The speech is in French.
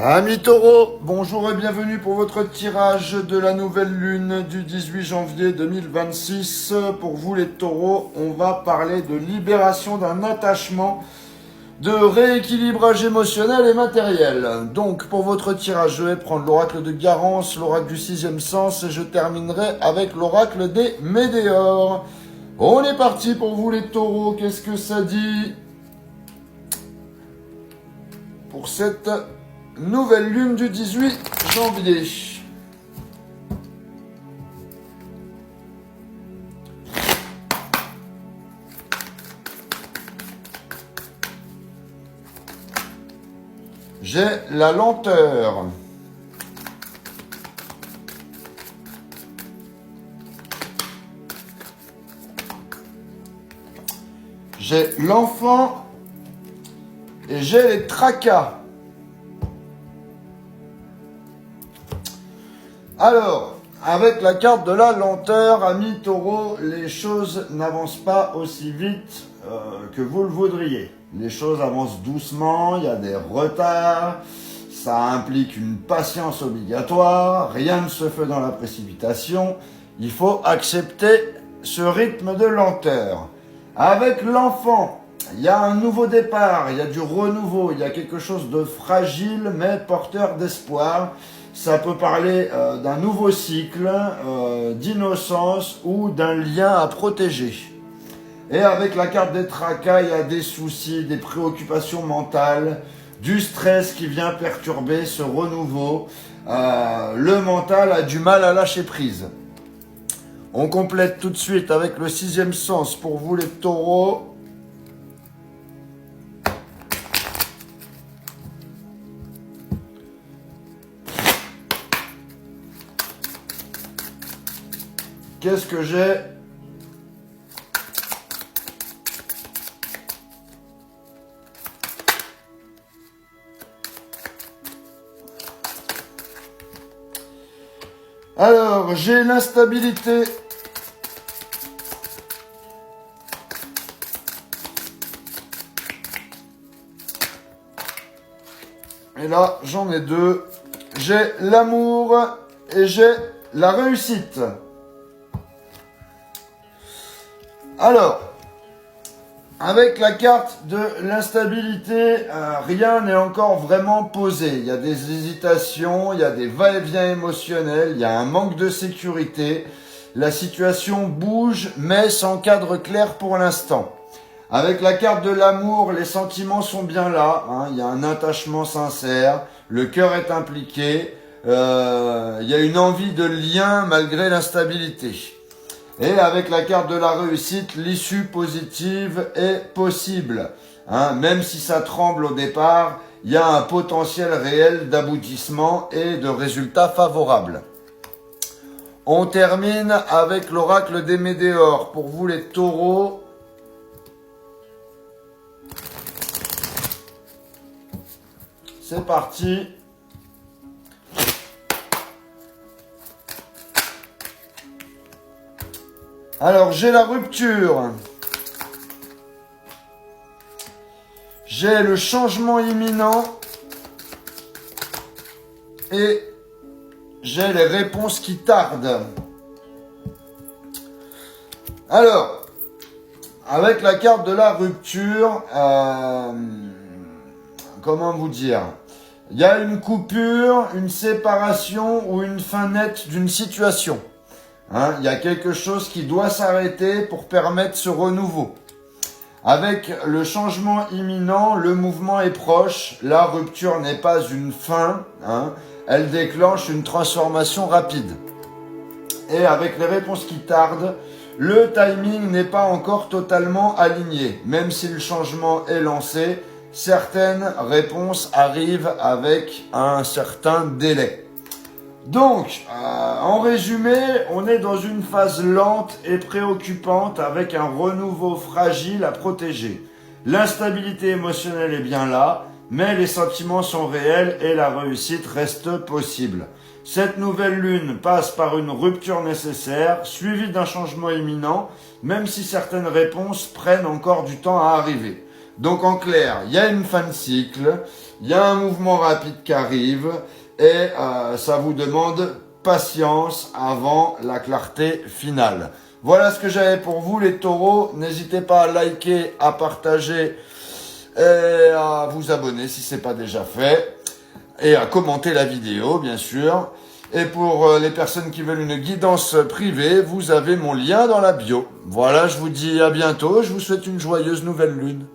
Amis taureaux, bonjour et bienvenue pour votre tirage de la nouvelle lune du 18 janvier 2026. Pour vous les taureaux, on va parler de libération d'un attachement, de rééquilibrage émotionnel et matériel. Donc pour votre tirage, je vais prendre l'oracle de Garance, l'oracle du sixième sens et je terminerai avec l'oracle des Médéors. On est parti pour vous les taureaux, qu'est-ce que ça dit pour cette nouvelle lune du 18 janvier. J'ai la lenteur. J'ai l'enfant et j'ai les tracas. Alors, avec la carte de la lenteur, amis taureaux, les choses n'avancent pas aussi vite que vous le voudriez. Les choses avancent doucement, il y a des retards, ça implique une patience obligatoire, rien ne se fait dans la précipitation, il faut accepter ce rythme de lenteur. Avec l'enfant, il y a un nouveau départ, il y a du renouveau, il y a quelque chose de fragile mais porteur d'espoir. Ça peut parler d'un nouveau cycle, d'innocence ou d'un lien à protéger. Et avec la carte des tracas, il y a des soucis, des préoccupations mentales, du stress qui vient perturber ce renouveau. Le mental a du mal à lâcher prise. On complète tout de suite avec le sixième sens pour vous les taureaux. Qu'est-ce que j'ai? Alors, j'ai l'instabilité. Et là, j'en ai deux. J'ai l'amour et j'ai la réussite. Alors, avec la carte de l'instabilité, rien n'est encore vraiment posé. Il y a des hésitations, il y a des va-et-vient émotionnels, il y a un manque de sécurité. La situation bouge, mais sans cadre clair pour l'instant. Avec la carte de l'amour, les sentiments sont bien là. Il y a un attachement sincère, le cœur est impliqué, il y a une envie de lien malgré l'instabilité. Et avec la carte de la réussite, l'issue positive est possible. Même si ça tremble au départ, il y a un potentiel réel d'aboutissement et de résultats favorables. On termine avec l'oracle des Médéors. Pour vous les taureaux, c'est parti. Alors, j'ai la rupture. J'ai le changement imminent. Et j'ai les réponses qui tardent. Alors, avec la carte de la rupture, comment vous dire? Il y a une coupure, une séparation ou une fin nette d'une situation. Il y a quelque chose qui doit s'arrêter pour permettre ce renouveau. Avec le changement imminent, le mouvement est proche. La rupture n'est pas une fin. Elle déclenche une transformation rapide. Et avec les réponses qui tardent, le timing n'est pas encore totalement aligné. Même si le changement est lancé, certaines réponses arrivent avec un certain délai. Donc, en résumé, on est dans une phase lente et préoccupante avec un renouveau fragile à protéger. L'instabilité émotionnelle est bien là, mais les sentiments sont réels et la réussite reste possible. Cette nouvelle lune passe par une rupture nécessaire, suivie d'un changement imminent, même si certaines réponses prennent encore du temps à arriver. Donc en clair, il y a une fin de cycle, Il y a un mouvement rapide qui arrive et ça vous demande patience avant la clarté finale. Voilà ce que j'avais pour vous les taureaux. N'hésitez pas à liker, à partager et à vous abonner si ce n'est pas déjà fait. Et à commenter la vidéo, bien sûr. Et pour les personnes qui veulent une guidance privée, vous avez mon lien dans la bio. Voilà, je vous dis à bientôt. Je vous souhaite une joyeuse nouvelle lune.